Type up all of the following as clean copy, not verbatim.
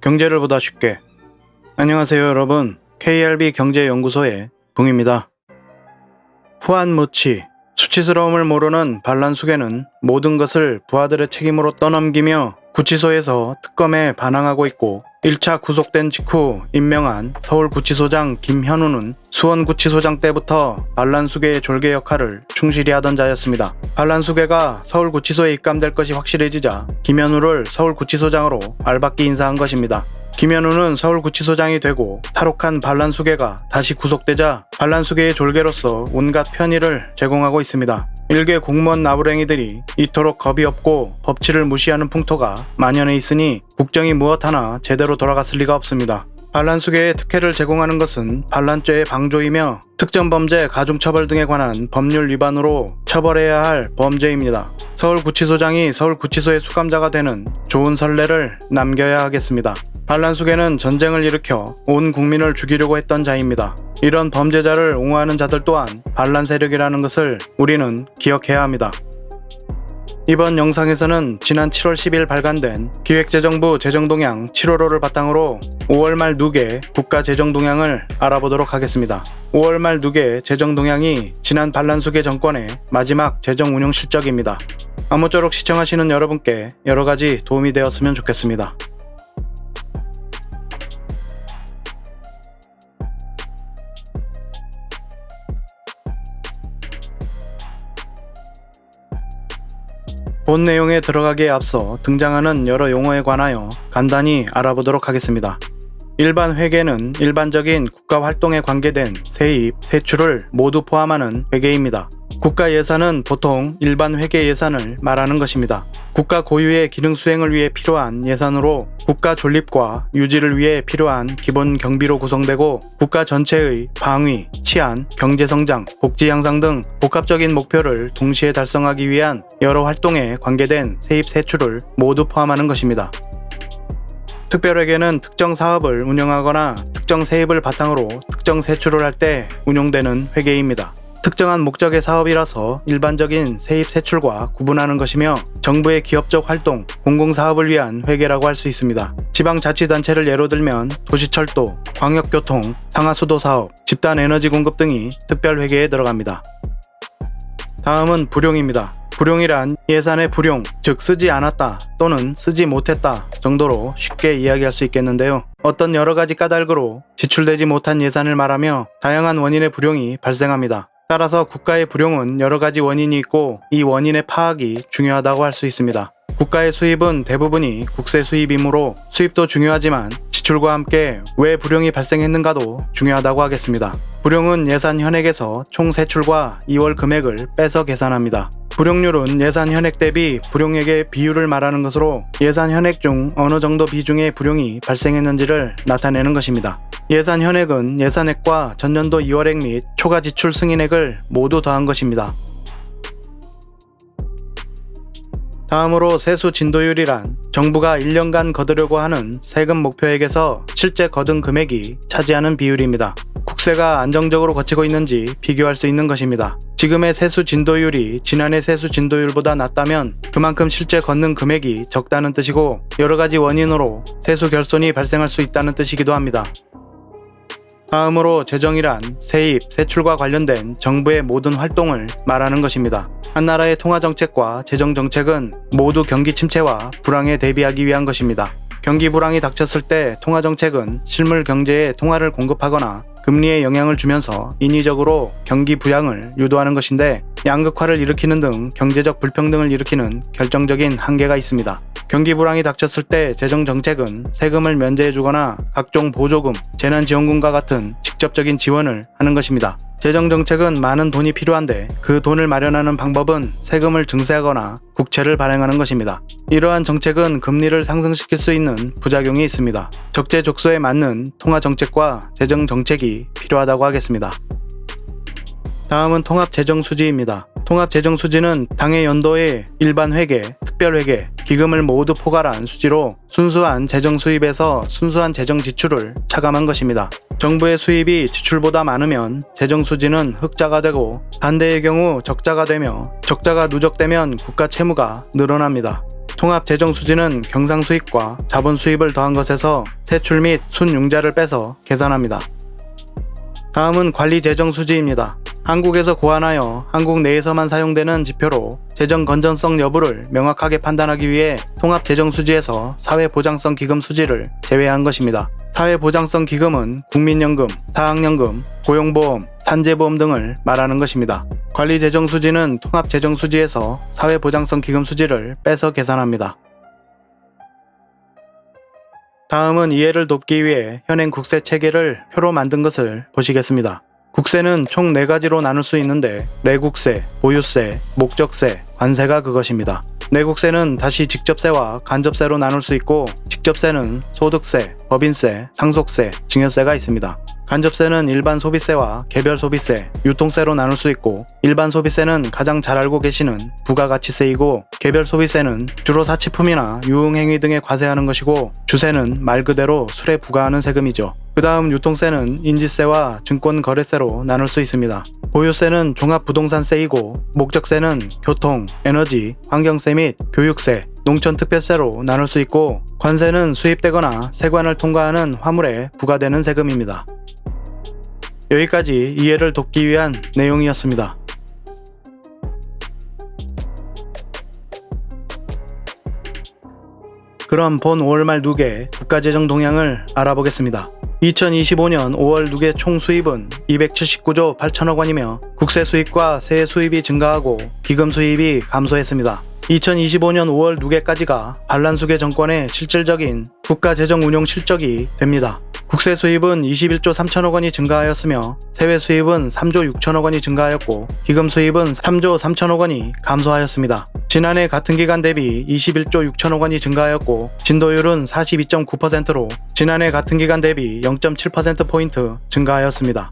경제를 보다 쉽게. 안녕하세요 여러분, KRB 경제연구소의 붕입니다. 후한무치, 수치스러움을 모르는 반란수계는 모든 것을 부하들의 책임으로 떠넘기며 구치소에서 특검에 반항하고 있고, 1차 구속된 직후 임명한 서울구치소장 김현우는 수원구치소장 때부터 반란수계의 졸개 역할을 충실히 하던 자였습니다. 반란수계가 서울구치소에 입감될 것이 확실해지자 김현우를 서울구치소장으로 알박기 인사한 것입니다. 김현우는 서울구치소장이 되고 탈옥한 반란수계가 다시 구속되자 반란수계의 졸개로서 온갖 편의를 제공하고 있습니다. 일개 공무원 나부랭이들이 이토록 겁이 없고 법치를 무시하는 풍토가 만연해 있으니 국정이 무엇 하나 제대로 돌아갔을 리가 없습니다. 반란수계에 특혜를 제공하는 것은 반란죄의 방조이며 특정 범죄 가중처벌 등에 관한 법률 위반으로 처벌해야 할 범죄입니다. 서울구치소장이 서울구치소의 수감자가 되는 좋은 선례를 남겨야 하겠습니다. 반란수계는 전쟁을 일으켜 온 국민을 죽이려고 했던 자입니다. 이런 범죄자를 옹호하는 자들 또한 반란 세력이라는 것을 우리는 기억해야 합니다. 이번 영상에서는 지난 7월 10일 발간된 기획재정부 재정동향 7월호를 바탕으로 5월 말 누계 국가재정동향을 알아보도록 하겠습니다. 5월 말 누계 재정동향이 지난 반란수계 정권의 마지막 재정운용 실적입니다. 아무쪼록 시청하시는 여러분께 여러가지 도움이 되었으면 좋겠습니다. 본 내용에 들어가기에 앞서 등장하는 여러 용어에 관하여 간단히 알아보도록 하겠습니다. 일반 회계는 일반적인 국가 활동에 관계된 세입, 세출을 모두 포함하는 회계입니다. 국가 예산은 보통 일반 회계 예산을 말하는 것입니다. 국가 고유의 기능 수행을 위해 필요한 예산으로 국가 존립과 유지를 위해 필요한 기본 경비로 구성되고, 국가 전체의 방위, 치안, 경제성장, 복지 향상 등 복합적인 목표를 동시에 달성하기 위한 여러 활동에 관계된 세입 세출을 모두 포함하는 것입니다. 특별회계는 특정 사업을 운영하거나 특정 세입을 바탕으로 특정 세출을 할 때 운용되는 회계입니다. 특정한 목적의 사업이라서 일반적인 세입 세출과 구분하는 것이며, 정부의 기업적 활동, 공공사업을 위한 회계라고 할 수 있습니다. 지방자치단체를 예로 들면 도시철도, 광역교통, 상하수도 사업, 집단에너지 공급 등이 특별회계에 들어갑니다. 다음은 불용입니다. 불용이란 예산의 불용, 즉 쓰지 않았다 또는 쓰지 못했다 정도로 쉽게 이야기할 수 있겠는데요. 어떤 여러가지 까닭으로 지출되지 못한 예산을 말하며 다양한 원인의 불용이 발생합니다. 따라서 국가의 불용은 여러가지 원인이 있고, 이 원인의 파악이 중요하다고 할 수 있습니다. 국가의 수입은 대부분이 국세 수입이므로 수입도 중요하지만 지출과 함께 왜 불용이 발생했는가도 중요하다고 하겠습니다. 불용은 예산 현액에서 총 세출과 2월 금액을 빼서 계산합니다. 불용률은 예산 현액 대비 불용액의 비율을 말하는 것으로 예산 현액 중 어느 정도 비중의 불용이 발생했는지를 나타내는 것입니다. 예산 현액은 예산액과 전년도 2월액 및 초과 지출 승인액을 모두 더한 것입니다. 다음으로 세수 진도율이란 정부가 1년간 거두려고 하는 세금 목표액에서 실제 거둔 금액이 차지하는 비율입니다. 국세가 안정적으로 거치고 있는지 비교할 수 있는 것입니다. 지금의 세수 진도율이 지난해 세수 진도율보다 낮다면 그만큼 실제 걷는 금액이 적다는 뜻이고, 여러가지 원인으로 세수 결손이 발생할 수 있다는 뜻이기도 합니다. 다음으로 재정이란 세입, 세출과 관련된 정부의 모든 활동을 말하는 것입니다. 한 나라의 통화정책과 재정정책은 모두 경기 침체와 불황에 대비하기 위한 것입니다. 경기 불황이 닥쳤을 때 통화정책은 실물 경제에 통화를 공급하거나 금리에 영향을 주면서 인위적으로 경기 부양을 유도하는 것인데, 양극화를 일으키는 등 경제적 불평등을 일으키는 결정적인 한계가 있습니다. 경기 불황이 닥쳤을 때 재정정책은 세금을 면제해주거나 각종 보조금, 재난지원금과 같은 직접적인 지원을 하는 것입니다. 재정정책은 많은 돈이 필요한데 그 돈을 마련하는 방법은 세금을 증세하거나 국채를 발행하는 것입니다. 이러한 정책은 금리를 상승시킬 수 있는 부작용이 있습니다. 적재적소에 맞는 통화정책과 재정정책이 필요하다고 하겠습니다. 다음은 통합재정수지입니다. 통합재정수지는 당해 연도의 일반회계, 특별회계, 기금을 모두 포괄한 수지로 순수한 재정 수입에서 순수한 재정 지출을 차감한 것입니다. 정부의 수입이 지출보다 많으면 재정 수지는 흑자가 되고 반대의 경우 적자가 되며 적자가 누적되면 국가 채무가 늘어납니다. 통합 재정 수지는 경상 수입과 자본 수입을 더한 것에서 세출 및 순융자를 빼서 계산합니다. 다음은 관리 재정 수지입니다. 한국에서 고안하여 한국 내에서만 사용되는 지표로 재정 건전성 여부를 명확하게 판단하기 위해 통합재정수지에서 사회보장성 기금 수지를 제외한 것입니다. 사회보장성 기금은 국민연금, 사학연금, 고용보험, 산재보험 등을 말하는 것입니다. 관리재정수지는 통합재정수지에서 사회보장성 기금 수지를 빼서 계산합니다. 다음은 이해를 돕기 위해 현행 국세 체계를 표로 만든 것을 보시겠습니다. 국세는 총 4가지로 나눌 수 있는데 내국세, 보유세, 목적세, 관세가 그것입니다. 내국세는 다시 직접세와 간접세로 나눌 수 있고 직접세는 소득세, 법인세, 상속세, 증여세가 있습니다. 간접세는 일반 소비세와 개별 소비세, 유통세로 나눌 수 있고 일반 소비세는 가장 잘 알고 계시는 부가가치세이고 개별 소비세는 주로 사치품이나 유흥행위 등에 과세하는 것이고 주세는 말 그대로 술에 부과하는 세금이죠. 그 다음 유통세는 인지세와 증권거래세로 나눌 수 있습니다. 보유세는 종합부동산세이고 목적세는 교통, 에너지, 환경세 및 교육세, 농촌특별세로 나눌 수 있고 관세는 수입되거나 세관을 통과하는 화물에 부과되는 세금입니다. 여기까지 이해를 돕기 위한 내용이었습니다. 그럼 본 5월 말 누계 국가재정 동향을 알아보겠습니다. 2025년 5월 누계 총 수입은 279조 8천억 원이며 국세 수입과 세액 수입이 증가하고 기금 수입이 감소했습니다. 2025년 5월 누계까지가 반란수계 정권의 실질적인 국가재정 운용 실적이 됩니다. 국세 수입은 21조 3천억 원이 증가하였으며 세외 수입은 3조 6천억 원이 증가하였고 기금 수입은 3조 3천억 원이 감소하였습니다. 지난해 같은 기간 대비 21조 6천억 원이 증가하였고 진도율은 42.9%로 지난해 같은 기간 대비 0.7%포인트 증가하였습니다.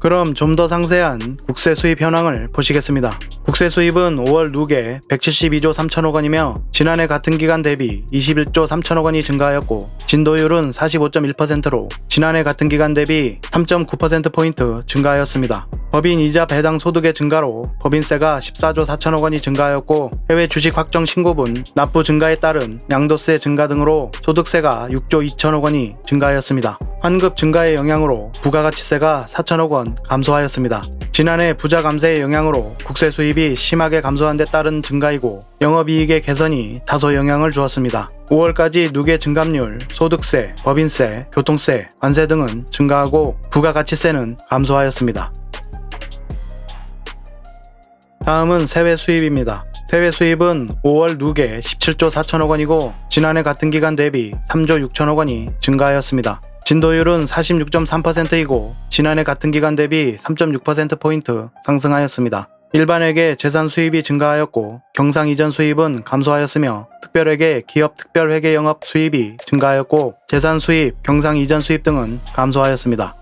그럼 좀 더 상세한 국세 수입 현황을 보시겠습니다. 국세 수입은 5월 누계 172조 3천억 원이며 지난해 같은 기간 대비 21조 3천억 원이 증가하였고 진도율은 45.1%로 지난해 같은 기간 대비 3.9%포인트 증가하였습니다. 법인 이자 배당 소득의 증가로 법인세가 14조 4천억 원이 증가하였고 해외 주식 확정 신고분 납부 증가에 따른 양도세 증가 등으로 소득세가 6조 2천억 원이 증가하였습니다. 환급 증가의 영향으로 부가가치세가 4천억 원 감소하였습니다. 지난해 부자 감세의 영향으로 국세 수입이 심하게 감소한 데 따른 증가이고 영업이익의 개선이 다소 영향을 주었습니다. 5월까지 누계 증감률, 소득세, 법인세, 교통세, 관세 등은 증가하고 부가가치세는 감소하였습니다. 다음은 세외 수입입니다. 세외 수입은 5월 누계 17조 4천억 원이고 지난해 같은 기간 대비 3조 6천억 원이 증가하였습니다. 진도율은 46.3%이고 지난해 같은 기간 대비 3.6%포인트 상승하였습니다. 일반에게 재산 수입이 증가하였고 경상 이전 수입은 감소하였으며 특별에게 기업 특별회계 영업 수입이 증가하였고 재산 수입, 경상 이전 수입 등은 감소하였습니다.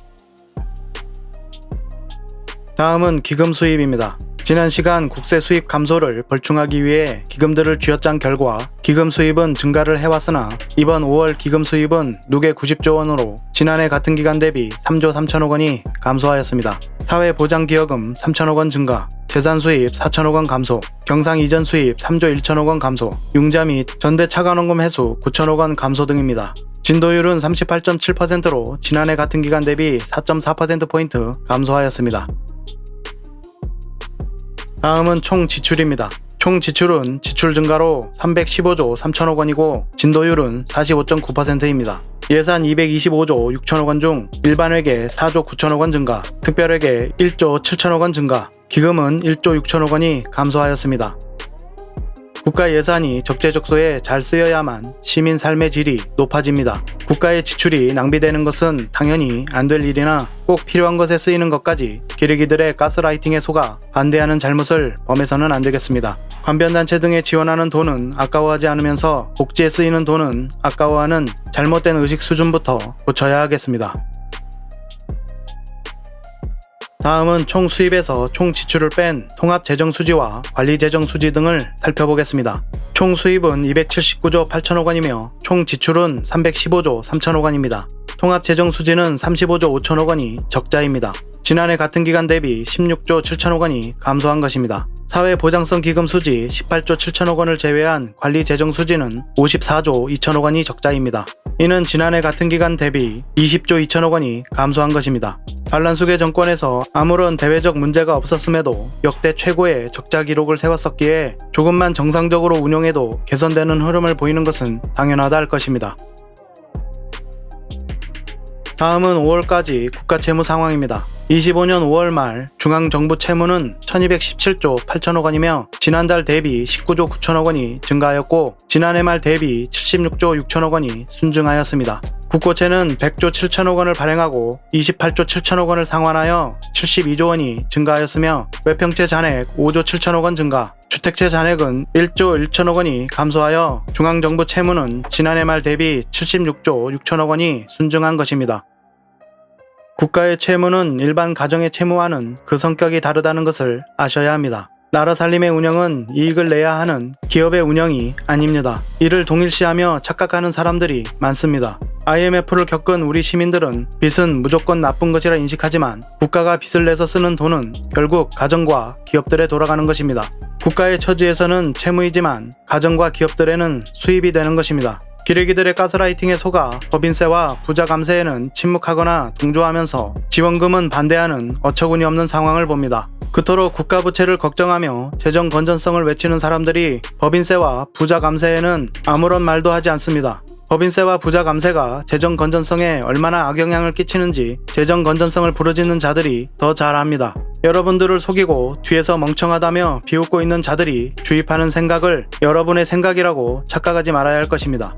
다음은 기금 수입입니다. 지난 시간 국세 수입 감소를 벌충하기 위해 기금들을 쥐어짠 결과 기금 수입은 증가를 해왔으나 이번 5월 기금 수입은 누계 90조 원으로 지난해 같은 기간 대비 3조 3천억 원이 감소하였습니다. 사회보장기여금 3천억 원 증가, 재산 수입 4천억 원 감소, 경상 이전 수입 3조 1천억 원 감소, 융자 및 전대 차관원금 회수 9천억 원 감소 등입니다. 진도율은 38.7%로 지난해 같은 기간 대비 4.4%포인트 감소하였습니다. 다음은 총 지출입니다. 총 지출은 지출 증가로 315조 3천억 원이고 진도율은 45.9%입니다. 예산 225조 6천억 원 중 일반회계 4조 9천억 원 증가, 특별회계 1조 7천억 원 증가, 기금은 1조 6천억 원이 감소하였습니다. 국가 예산이 적재적소에 잘 쓰여야만 시민 삶의 질이 높아집니다. 국가의 지출이 낭비되는 것은 당연히 안 될 일이나 꼭 필요한 것에 쓰이는 것까지 기르기들의 가스라이팅에 속아 반대하는 잘못을 범해서는 안 되겠습니다. 관변단체 등에 지원하는 돈은 아까워하지 않으면서 복지에 쓰이는 돈은 아까워하는 잘못된 의식 수준부터 고쳐야 하겠습니다. 다음은 총 수입에서 총 지출을 뺀 통합재정수지와 관리재정수지 등을 살펴보겠습니다. 총 수입은 279조 8천억 원이며 총 지출은 315조 3천억 원입니다. 통합재정수지는 35조 5천억 원이 적자입니다. 지난해 같은 기간 대비 16조 7천억 원이 감소한 것입니다. 사회보장성 기금 수지 18조 7천억 원을 제외한 관리재정수지는 54조 2천억 원이 적자입니다. 이는 지난해 같은 기간 대비 20조 2천억 원이 감소한 것입니다. 반란수계 정권에서 아무런 대외적 문제가 없었음에도 역대 최고의 적자 기록을 세웠었기에 조금만 정상적으로 운용해도 개선되는 흐름을 보이는 것은 당연하다 할 것입니다. 다음은 5월까지 국가채무 상황입니다. 25년 5월 말 중앙정부 채무는 1217조 8천억 원이며 지난달 대비 19조 9천억 원이 증가하였고 지난해 말 대비 76조 6천억 원이 순증하였습니다. 국고채는 100조 7천억 원을 발행하고 28조 7천억 원을 상환하여 72조 원이 증가하였으며 외평채 잔액 5조 7천억 원 증가, 주택채 잔액은 1조 1천억 원이 감소하여 중앙정부 채무는 지난해 말 대비 76조 6천억 원이 순증한 것입니다. 국가의 채무는 일반 가정의 채무와는 그 성격이 다르다는 것을 아셔야 합니다. 나라 살림의 운영은 이익을 내야 하는 기업의 운영이 아닙니다. 이를 동일시하며 착각하는 사람들이 많습니다. IMF를 겪은 우리 시민들은 빚은 무조건 나쁜 것이라 인식하지만 국가가 빚을 내서 쓰는 돈은 결국 가정과 기업들에 돌아가는 것입니다. 국가의 처지에서는 채무이지만 가정과 기업들에는 수입이 되는 것입니다. 기레기들의 가스라이팅에 속아 법인세와 부자 감세에는 침묵하거나 동조하면서 지원금은 반대하는 어처구니 없는 상황을 봅니다. 그토록 국가 부채를 걱정하며 재정 건전성을 외치는 사람들이 법인세와 부자 감세에는 아무런 말도 하지 않습니다. 법인세와 부자 감세가 재정 건전성에 얼마나 악영향을 끼치는지 재정 건전성을 부르짖는 자들이 더 잘 압니다. 여러분들을 속이고 뒤에서 멍청하다며 비웃고 있는 자들이 주입하는 생각을 여러분의 생각이라고 착각하지 말아야 할 것입니다.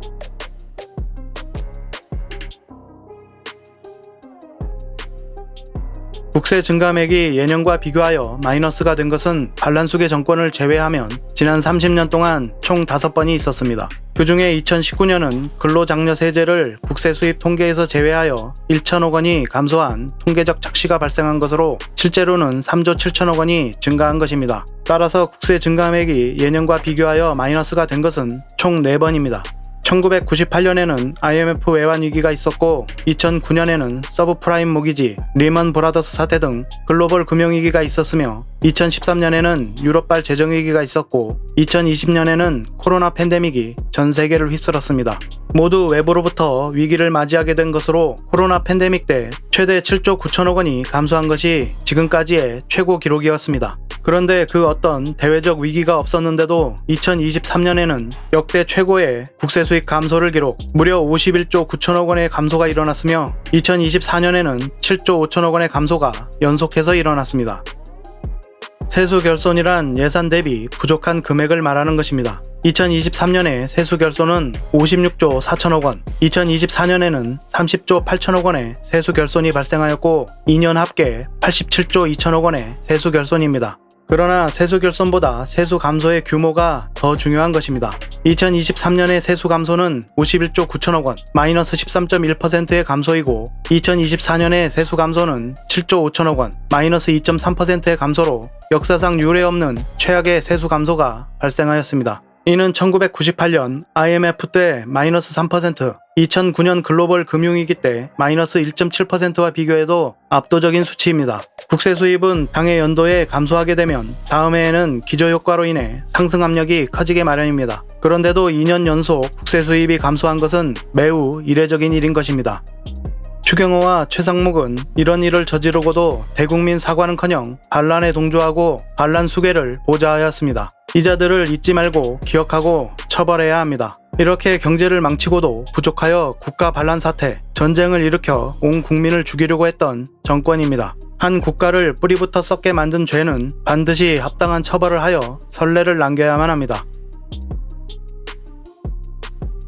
국세 증감액이 예년과 비교하여 마이너스가 된 것은 반란수계 정권을 제외하면 지난 30년 동안 총 5번이 있었습니다. 그 중에 2019년은 근로장려세제를 국세 수입 통계에서 제외하여 1천억 원이 감소한 통계적 착시가 발생한 것으로 실제로는 3조 7천억 원이 증가한 것입니다. 따라서 국세 증감액이 예년과 비교하여 마이너스가 된 것은 총 4번입니다. 1998년에는 IMF 외환 위기가 있었고 2009년에는 서브프라임 모기지, 리먼 브라더스 사태 등 글로벌 금융위기가 있었으며 2013년에는 유럽발 재정위기가 있었고 2020년에는 코로나 팬데믹이 전 세계를 휩쓸었습니다. 모두 외부로부터 위기를 맞이하게 된 것으로 코로나 팬데믹 때 최대 7조 9천억 원이 감소한 것이 지금까지의 최고 기록이었습니다. 그런데 그 어떤 대외적 위기가 없었는데도 2023년에는 역대 최고의 국세 수익 감소를 기록, 무려 51조 9천억 원의 감소가 일어났으며 2024년에는 7조 5천억 원의 감소가 연속해서 일어났습니다. 세수결손이란 예산 대비 부족한 금액을 말하는 것입니다. 2023년에 세수결손은 56조 4천억 원, 2024년에는 30조 8천억 원의 세수결손이 발생하였고 2년 합계 87조 2천억 원의 세수결손입니다. 그러나 세수결손보다 세수 감소의 규모가 더 중요한 것입니다. 2023년의 세수 감소는 51조 9천억 원, 마이너스 13.1%의 감소이고 2024년의 세수 감소는 7조 5천억 원, 마이너스 2.3%의 감소로 역사상 유례없는 최악의 세수 감소가 발생하였습니다. 이는 1998년 IMF 때 마이너스 3%, 2009년 글로벌 금융위기 때 마이너스 1.7%와 비교해도 압도적인 수치입니다. 국세 수입은 당해 연도에 감소하게 되면 다음 해에는 기저효과로 인해 상승 압력이 커지게 마련입니다. 그런데도 2년 연속 국세 수입이 감소한 것은 매우 이례적인 일인 것입니다. 추경호와 최상목은 이런 일을 저지르고도 대국민 사과는커녕 반란에 동조하고 반란 수괴를 보좌하였습니다. 이자들을 잊지 말고 기억하고 처벌해야 합니다. 이렇게 경제를 망치고도 부족하여 국가 반란 사태, 전쟁을 일으켜 온 국민을 죽이려고 했던 정권입니다. 한 국가를 뿌리부터 썩게 만든 죄는 반드시 합당한 처벌을 하여 선례를 남겨야만 합니다.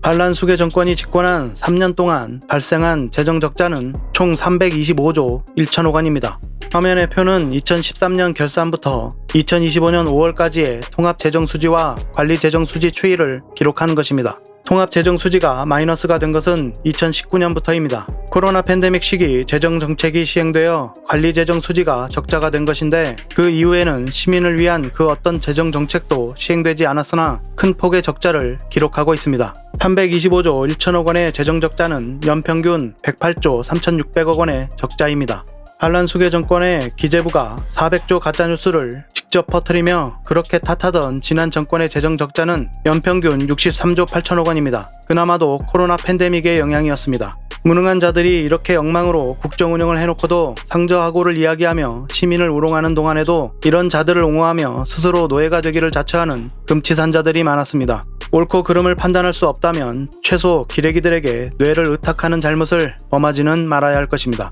반란수계 정권이 집권한 3년 동안 발생한 재정적자는 총 325조 1천억 원입니다. 화면의 표는 2013년 결산부터 2025년 5월까지의 통합재정수지와 관리재정수지 추이를 기록한 것입니다. 통합재정수지가 마이너스가 된 것은 2019년부터입니다. 코로나 팬데믹 시기 재정 정책이 시행되어 관리 재정 수지가 적자가 된 것인데 그 이후에는 시민을 위한 그 어떤 재정 정책도 시행되지 않았으나 큰 폭의 적자를 기록하고 있습니다. 325조 1천억 원의 재정 적자는 연평균 108조 3,600억 원의 적자입니다. 반란수계 정권의 기재부가 400조 가짜뉴스를 직접 퍼뜨리며 그렇게 탓하던 지난 정권의 재정 적자는 연평균 63조 8천억 원입니다. 그나마도 코로나 팬데믹의 영향이었습니다. 무능한 자들이 이렇게 엉망으로 국정 운영을 해놓고도 상저하고를 이야기하며 시민을 우롱하는 동안에도 이런 자들을 옹호하며 스스로 노예가 되기를 자처하는 금치산자들이 많았습니다. 옳고 그름을 판단할 수 없다면 최소 기레기들에게 뇌를 의탁하는 잘못을 범하지는 말아야 할 것입니다.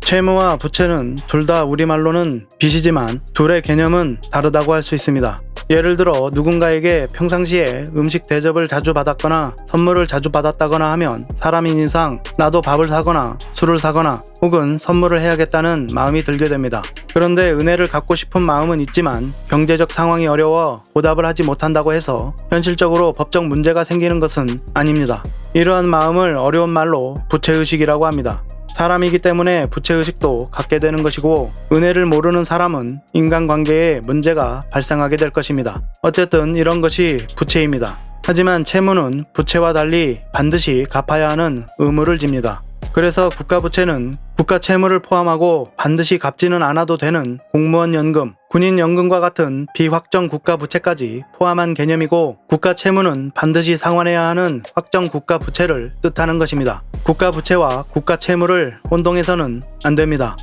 채무와 부채는 둘 다 우리말로는 빚이지만 둘의 개념은 다르다고 할 수 있습니다. 예를 들어 누군가에게 평상시에 음식 대접을 자주 받았거나 선물을 자주 받았다거나 하면 사람인 이상 나도 밥을 사거나 술을 사거나 혹은 선물을 해야겠다는 마음이 들게 됩니다. 그런데 은혜를 갚고 싶은 마음은 있지만 경제적 상황이 어려워 보답을 하지 못한다고 해서 현실적으로 법적 문제가 생기는 것은 아닙니다. 이러한 마음을 어려운 말로 부채의식이라고 합니다. 사람이기 때문에 부채의식도 갖게 되는 것이고 은혜를 모르는 사람은 인간관계에 문제가 발생하게 될 것입니다. 어쨌든 이런 것이 부채입니다. 하지만 채무는 부채와 달리 반드시 갚아야 하는 의무를 집니다. 그래서 국가부채는 국가채무를 포함하고 반드시 갚지는 않아도 되는 공무원연금, 군인연금과 같은 비확정 국가부채까지 포함한 개념이고 국가채무는 반드시 상환해야 하는 확정 국가부채를 뜻하는 것입니다. 국가부채와 국가채무를 혼동해서는 안 됩니다.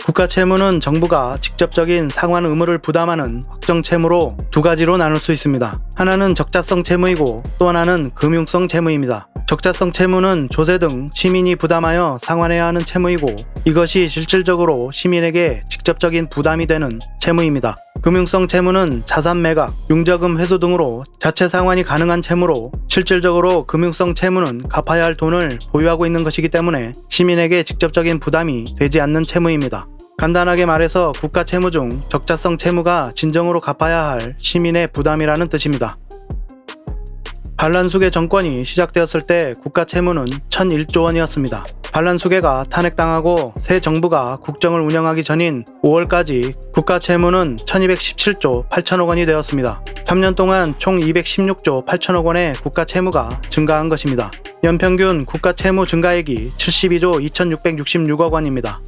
국가채무는 정부가 직접적인 상환 의무를 부담하는 확정 채무로 두 가지로 나눌 수 있습니다. 하나는 적자성 채무이고 또 하나는 금융성 채무입니다. 적자성 채무는 조세 등 시민이 부담하여 상환해야 하는 채무이고 이것이 실질적으로 시민에게 직접적인 부담이 되는 채무입니다. 금융성 채무는 자산 매각, 융자금 회수 등으로 자체 상환이 가능한 채무로 실질적으로 금융성 채무는 갚아야 할 돈을 보유하고 있는 것이기 때문에 시민에게 직접적인 부담이 되지 않는 채무입니다. 간단하게 말해서 국가 채무 중 적자성 채무가 진정으로 갚아야 할 시민의 부담이라는 뜻입니다. 반란수계 정권이 시작되었을 때 국가 채무는 1,001조 원이었습니다. 반란수계가 탄핵당하고 새 정부가 국정을 운영하기 전인 5월까지 국가 채무는 1,217조 8천억 원이 되었습니다. 3년 동안 총 216조 8천억 원의 국가 채무가 증가한 것입니다. 연평균 국가 채무 증가액이 72조 2,666억 원입니다.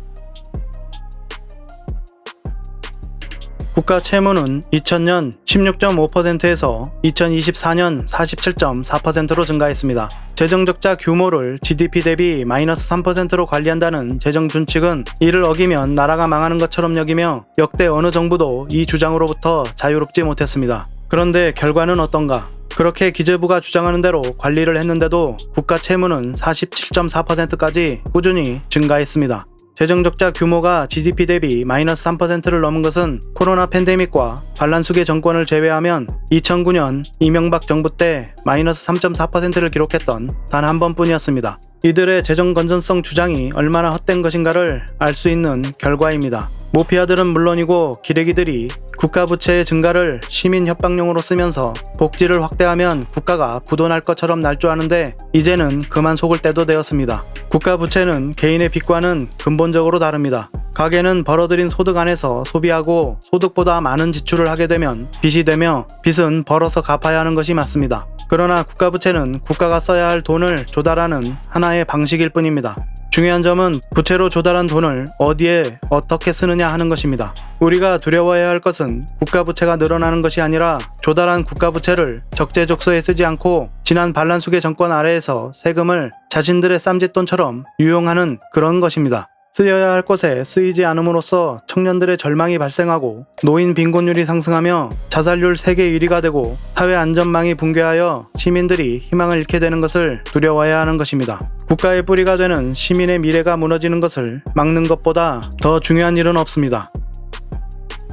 국가 채무는 2000년 16.5%에서 2024년 47.4%로 증가했습니다. 재정적자 규모를 GDP 대비 마이너스 3%로 관리한다는 재정준칙은 이를 어기면 나라가 망하는 것처럼 여기며 역대 어느 정부도 이 주장으로부터 자유롭지 못했습니다. 그런데 결과는 어떤가? 그렇게 기재부가 주장하는 대로 관리를 했는데도 국가 채무는 47.4%까지 꾸준히 증가했습니다. 재정적자 규모가 GDP 대비 마이너스 3%를 넘은 것은 코로나 팬데믹과 반란수계 정권을 제외하면 2009년 이명박 정부 때 마이너스 3.4%를 기록했던 단 한 번뿐이었습니다. 이들의 재정 건전성 주장이 얼마나 헛된 것인가를 알 수 있는 결과입니다. 모피아들은 물론이고 기레기들이 국가 부채의 증가를 시민 협박용으로 쓰면서 복지를 확대하면 국가가 부도날 것처럼 날 줄 아는데 이제는 그만 속을 때도 되었습니다. 국가 부채는 개인의 빚과는 근본적으로 다릅니다. 가계는 벌어들인 소득 안에서 소비하고 소득보다 많은 지출을 하게 되면 빚이 되며 빚은 벌어서 갚아야 하는 것이 맞습니다. 그러나 국가부채는 국가가 써야 할 돈을 조달하는 하나의 방식일 뿐입니다. 중요한 점은 부채로 조달한 돈을 어디에 어떻게 쓰느냐 하는 것입니다. 우리가 두려워해야 할 것은 국가부채가 늘어나는 것이 아니라 조달한 국가부채를 적재적소에 쓰지 않고 지난 반란수계 정권 아래에서 세금을 자신들의 쌈짓돈처럼 유용하는 그런 것입니다. 쓰여야 할 곳에 쓰이지 않음으로써 청년들의 절망이 발생하고 노인 빈곤율이 상승하며 자살률 세계 1위가 되고 사회 안전망이 붕괴하여 시민들이 희망을 잃게 되는 것을 두려워해야 하는 것입니다. 국가의 뿌리가 되는 시민의 미래가 무너지는 것을 막는 것보다 더 중요한 일은 없습니다.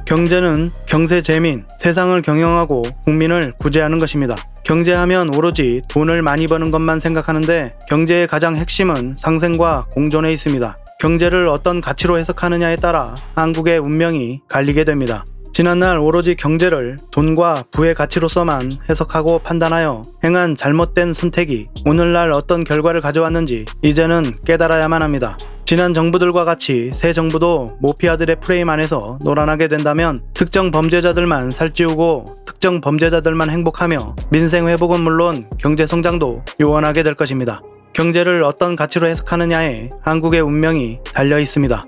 경제는 경세재민, 세상을 경영하고 국민을 구제하는 것입니다. 경제하면 오로지 돈을 많이 버는 것만 생각하는데 경제의 가장 핵심은 상생과 공존에 있습니다. 경제를 어떤 가치로 해석하느냐에 따라 한국의 운명이 갈리게 됩니다. 지난날 오로지 경제를 돈과 부의 가치로서만 해석하고 판단하여 행한 잘못된 선택이 오늘날 어떤 결과를 가져왔는지 이제는 깨달아야만 합니다. 지난 정부들과 같이 새 정부도 모피아들의 프레임 안에서 놀아나게 된다면 특정 범죄자들만 살찌우고 특정 범죄자들만 행복하며 민생 회복은 물론 경제 성장도 요원하게 될 것입니다. 경제를 어떤 가치로 해석하느냐에 한국의 운명이 달려 있습니다.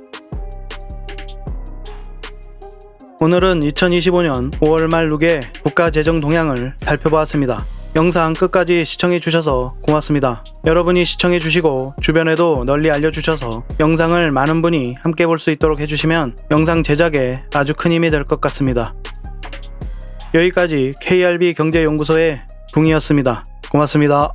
오늘은 2025년 5월 말 룩의 국가 재정 동향을 살펴보았습니다. 영상 끝까지 시청해주셔서 고맙습니다. 여러분이 시청해주시고 주변에도 널리 알려주셔서 영상을 많은 분이 함께 볼 수 있도록 해주시면 영상 제작에 아주 큰 힘이 될 것 같습니다. 여기까지 KRB 경제연구소의 붕이었습니다. 고맙습니다.